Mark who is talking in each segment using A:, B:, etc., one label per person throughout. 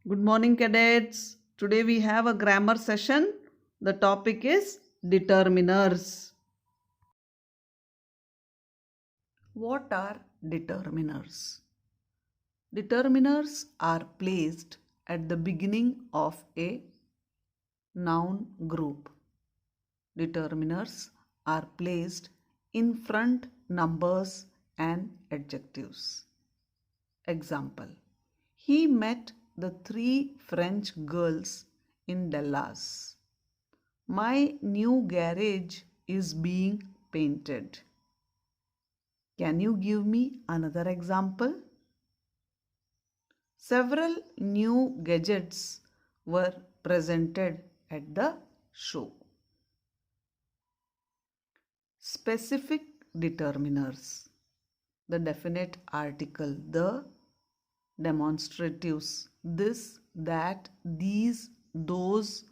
A: Good morning, cadets. Today we have a grammar session. The topic is determiners. What are determiners? Determiners are placed at the beginning of a noun group. Determiners are placed in front numbers and adjectives. Example: he met the three French girls in Dallas. My new garage is being painted. Can you give me another example? Several new gadgets were presented at the show. Specific determiners: the definite article, the; demonstratives, this, that, these, those;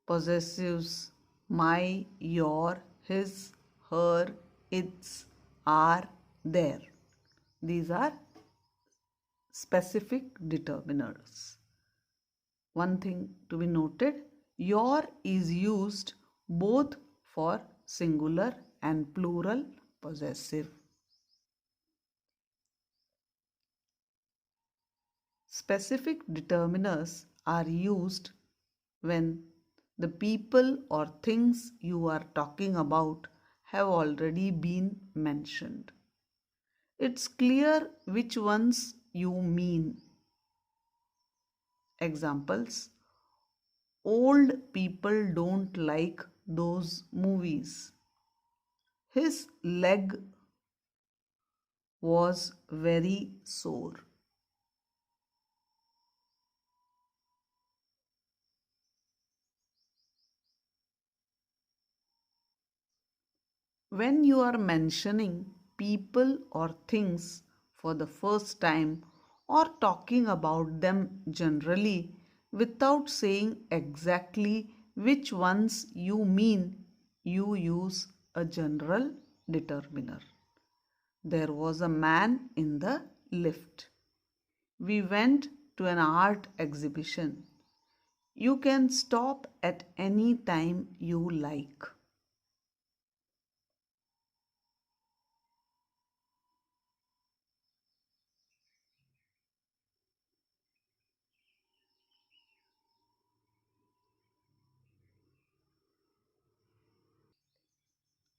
A: possessives, my, your, his, her, its, are, their. These are specific determiners. One thing to be noted: your is used both for singular and plural possessive. Specific determiners are used when the people or things you are talking about have already been mentioned. It's clear which ones you mean. Examples: old people don't like those movies. His leg was very sore. When you are mentioning people or things for the first time or talking about them generally without saying exactly which ones you mean, you use a general determiner. There was a man in the lift. We went to an art exhibition. You can stop at any time you like.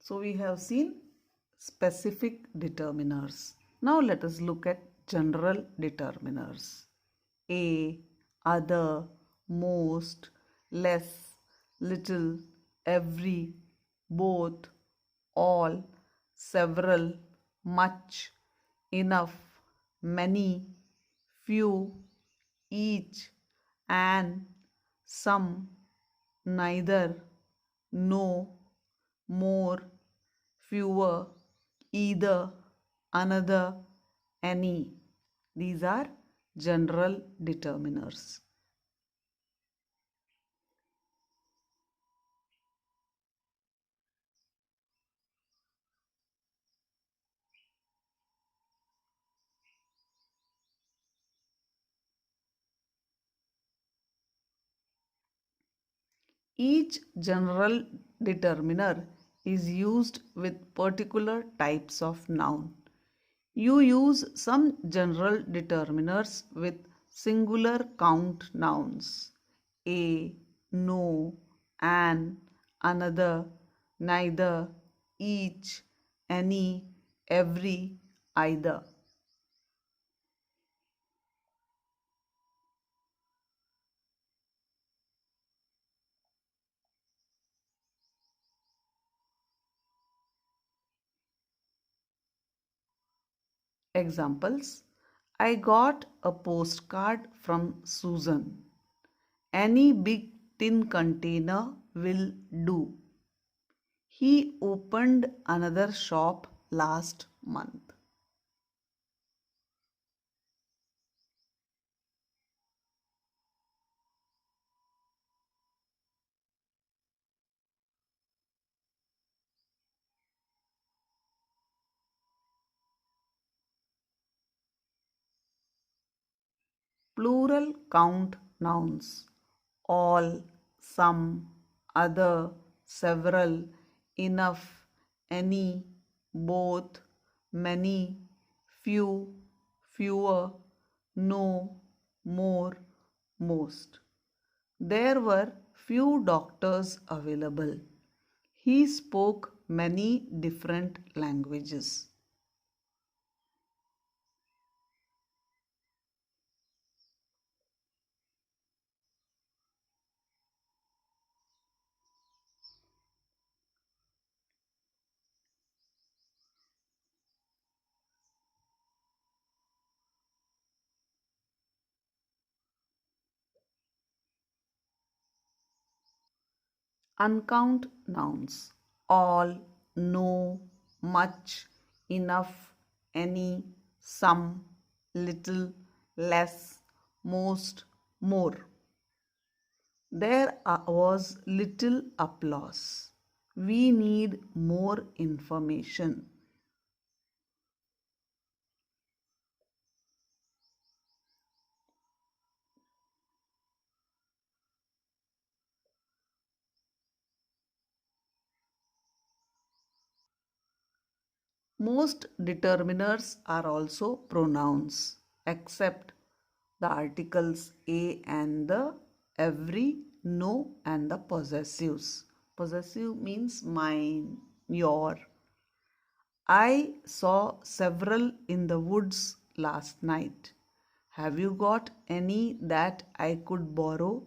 A: So we have seen specific determiners. Now let us look at general determiners. A, other, most, less, little, every, both, all, several, much, enough, many, few, each, and, some, neither, no, more, fewer, either, another, any. These are general determiners. Each general determiner is used with particular types of noun. You use some general determiners with singular count nouns: a, no, an, another, neither, each, any, every, either. Examples: I got a postcard from Susan. Any big tin container will do. He opened another shop last month. Plural count nouns: all, some, other, several, enough, any, both, many, few, fewer, no, more, most. There were few doctors available. He spoke many different languages. Uncount nouns: all, no, much, enough, any, some, little, less, most, more. There was little applause. We need more information. Most determiners are also pronouns, except the articles a and the, every, no, and the possessives. Possessive means mine, your. I saw several in the woods last night. Have you got any that I could borrow?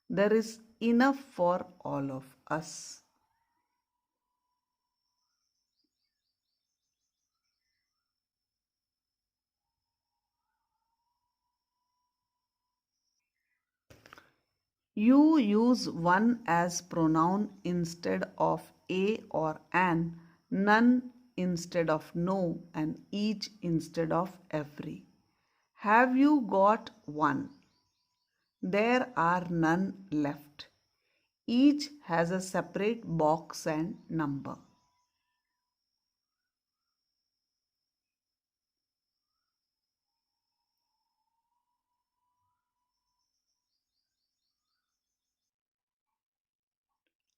A: There is enough for all of us. You use one as pronoun instead of a or an, none instead of no, and each instead of every. Have you got one? There are none left. Each has a separate box and number.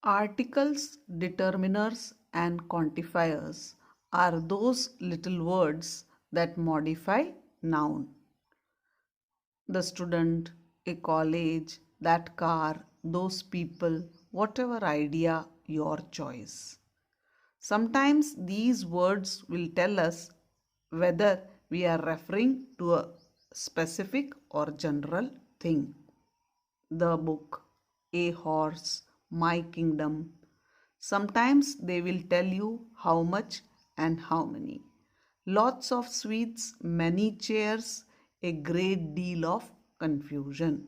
A: Articles, determiners, and quantifiers are those little words that modify noun. The student, a college, that car, those people, whatever idea, your choice. Sometimes these words will tell us whether we are referring to a specific or general thing. The book, a horse, my kingdom. Sometimes they will tell you how much and how many. Lots of sweets, many chairs, a great deal of confusion.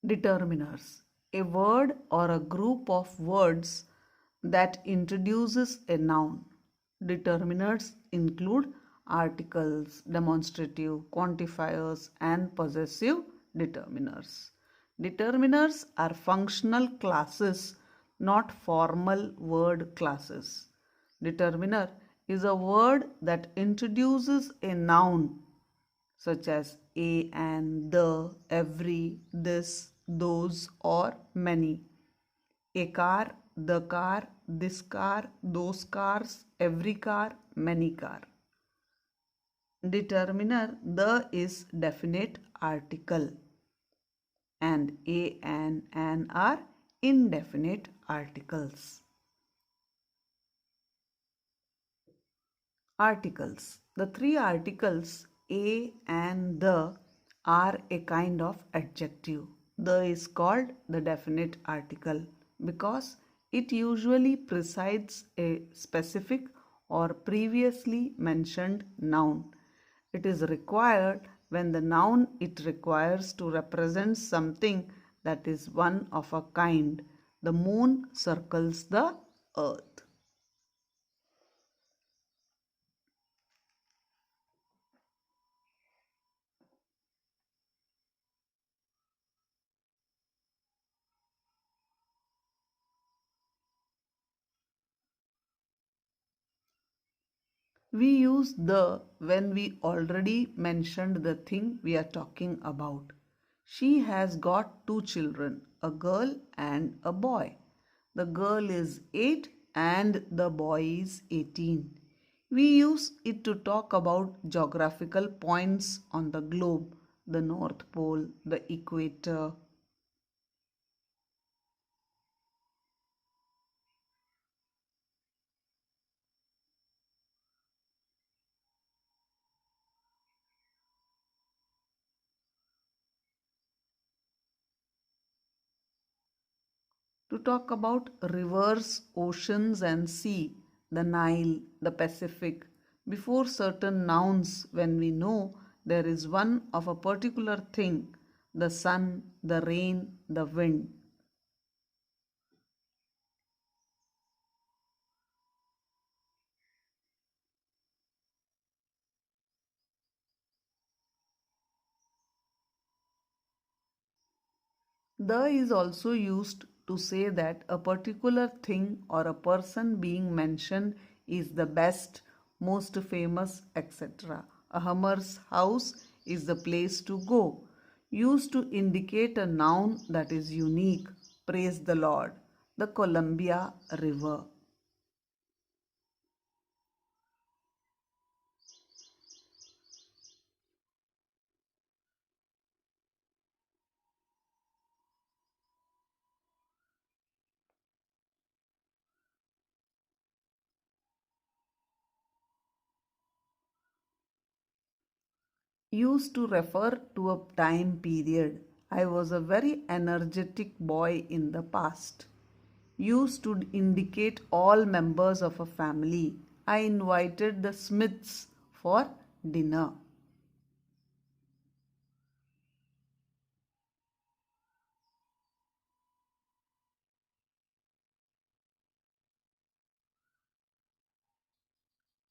A: Determiners: a word or a group of words that introduces a noun. Determiners include articles, demonstrative, quantifiers, and possessive determiners. Determiners are functional classes, not formal word classes. Determiner is a word that introduces a noun such as a and the, every, this, those, or many. A car, the car, this car, those cars, every car, many car. Determiner the is definite article and a and an are indefinite articles. Articles. The three articles a and the are a kind of adjective. The is called the definite article because it usually precedes a specific or previously mentioned noun. It is required when the noun it requires to represent something that is one of a kind. The moon circles the earth. We use the when we already mentioned the thing we are talking about. She has got two children, a girl and a boy. The girl is 8 and the boy is 18. We use it to talk about geographical points on the globe, the North Pole, the equator. To talk about rivers, oceans, and sea, the Nile, the Pacific, before certain nouns when we know there is one of a particular thing, the sun, the rain, the wind. The is also used to say that a particular thing or a person being mentioned is the best, most famous, etc. A hammer's house is the place to go. Used to indicate a noun that is unique. Praise the Lord. The Columbia River. Used to refer to a time period. I was a very energetic boy in the past. Used to indicate all members of a family. I invited the Smiths for dinner.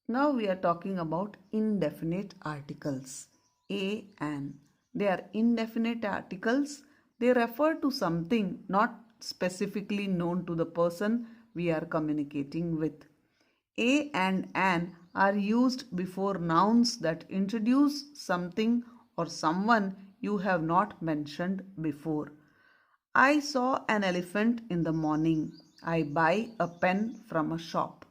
A: Now we are talking about indefinite articles. A and. They are indefinite articles. They refer to something not specifically known to the person we are communicating with. A and an are used before nouns that introduce something or someone you have not mentioned before. I saw an elephant in the morning. I buy a pen from a shop.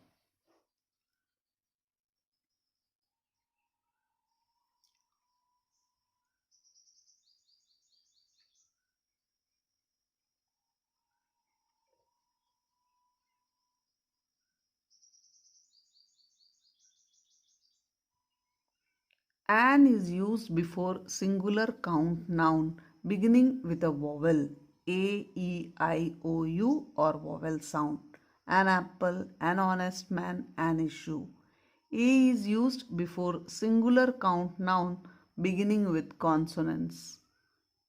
A: An is used before singular count noun beginning with a vowel A, E, I, O, U or vowel sound. An apple, an honest man, an issue. A is used before singular count noun beginning with consonants.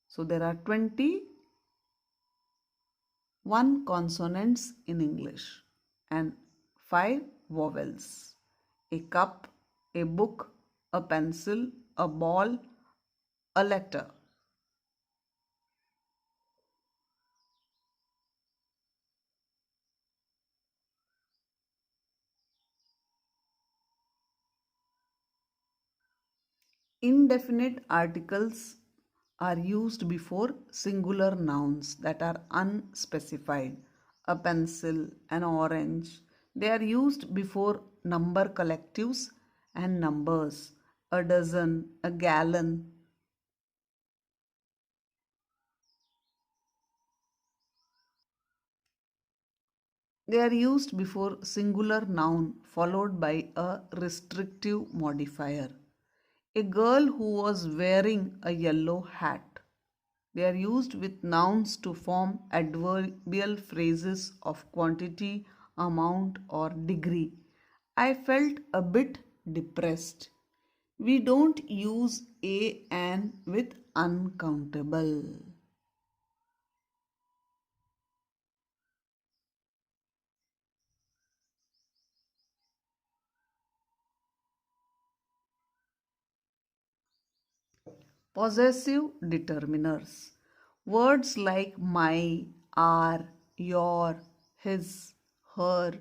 A: So there are 21 consonants in English and 5 vowels. A cup, a book, a pencil, a ball, a letter. Indefinite articles are used before singular nouns that are unspecified. A pencil, an orange. They are used before number collectives and numbers. A dozen, a gallon. They are used before singular noun followed by a restrictive modifier. A girl who was wearing a yellow hat. They are used with nouns to form adverbial phrases of quantity, amount, or degree. I felt a bit depressed. We don't use a and with uncountable. Possessive determiners. Words like my, our, your, his, her,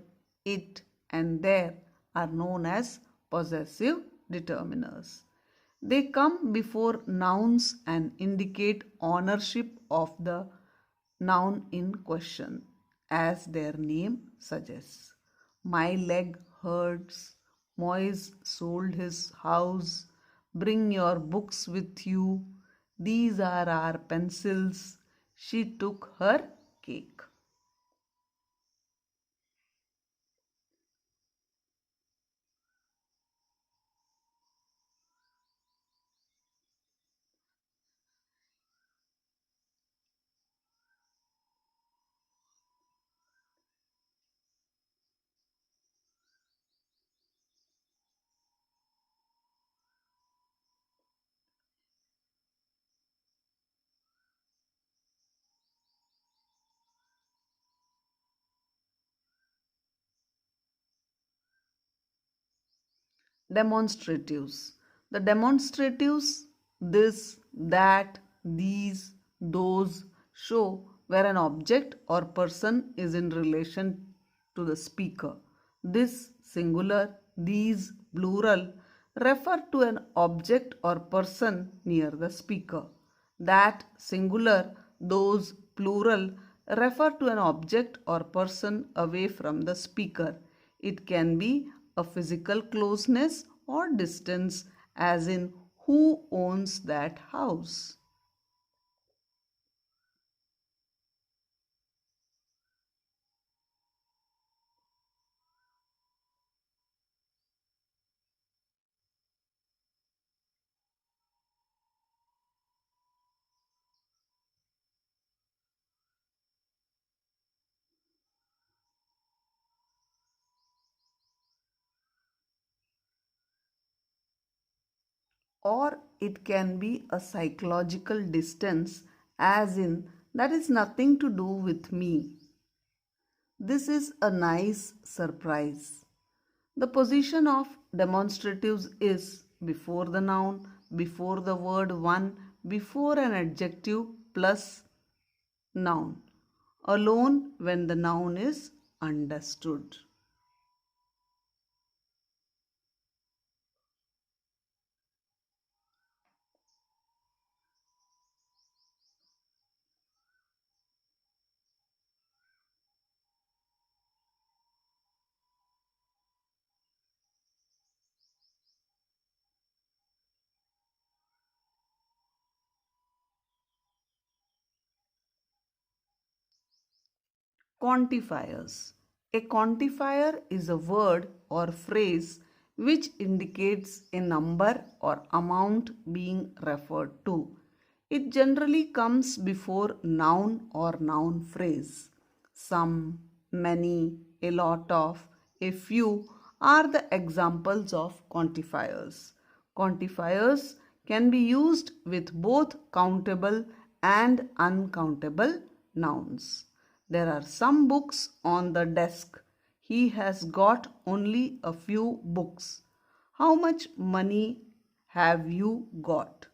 A: it, and their are known as possessive determiners. They come before nouns and indicate ownership of the noun in question, as their name suggests. My leg hurts. Moise sold his house. Bring your books with you. These are our pencils. She took her cake. Demonstratives. The demonstratives, this, that, these, those, show where an object or person is in relation to the speaker. This singular, these plural refer to an object or person near the speaker. That singular, those plural refer to an object or person away from the speaker. It can be a physical closeness or distance, as in who owns that house. Or it can be a psychological distance, as in that is nothing to do with me. This is a nice surprise. The position of demonstratives is before the noun, before the word one, before an adjective plus noun, alone when the noun is understood. Quantifiers. A quantifier is a word or phrase which indicates a number or amount being referred to. It generally comes before noun or noun phrase. Some, many, a lot of, a few are the examples of quantifiers. Quantifiers can be used with both countable and uncountable nouns. There are some books on the desk. He has got only a few books. How much money have you got?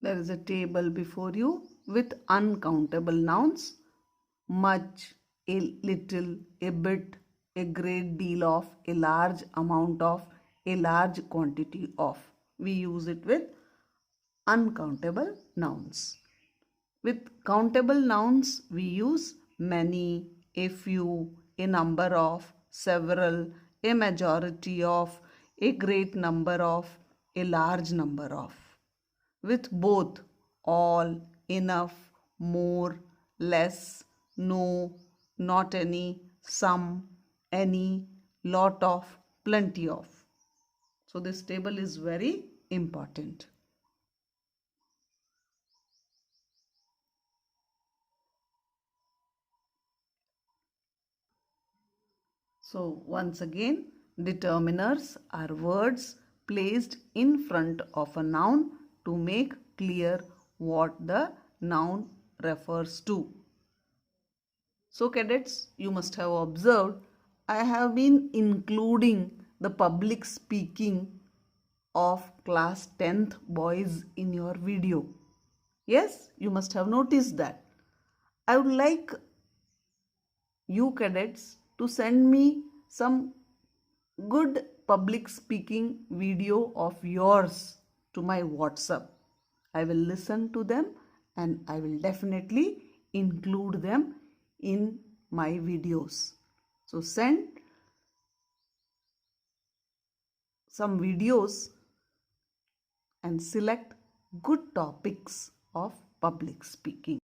A: There is a table before you with uncountable nouns: much, a little, a bit, a great deal of, a large amount of, a large quantity of. We use it with uncountable nouns. With countable nouns, we use many, a few, a number of, several, a majority of, a great number of, a large number of. With both, all, enough, more, less, no, not any, some, any, lot of, plenty of. So this table is very important. So once again, determiners are words placed in front of a noun to make clear what the noun refers to. So cadets, you must have observed I have been including the public speaking of class 10th boys in your video. Yes, you must have noticed that. I would like you cadets to send me some good public speaking video of yours to my WhatsApp. I will listen to them and I will definitely include them in my videos. So send some videos and select good topics of public speaking.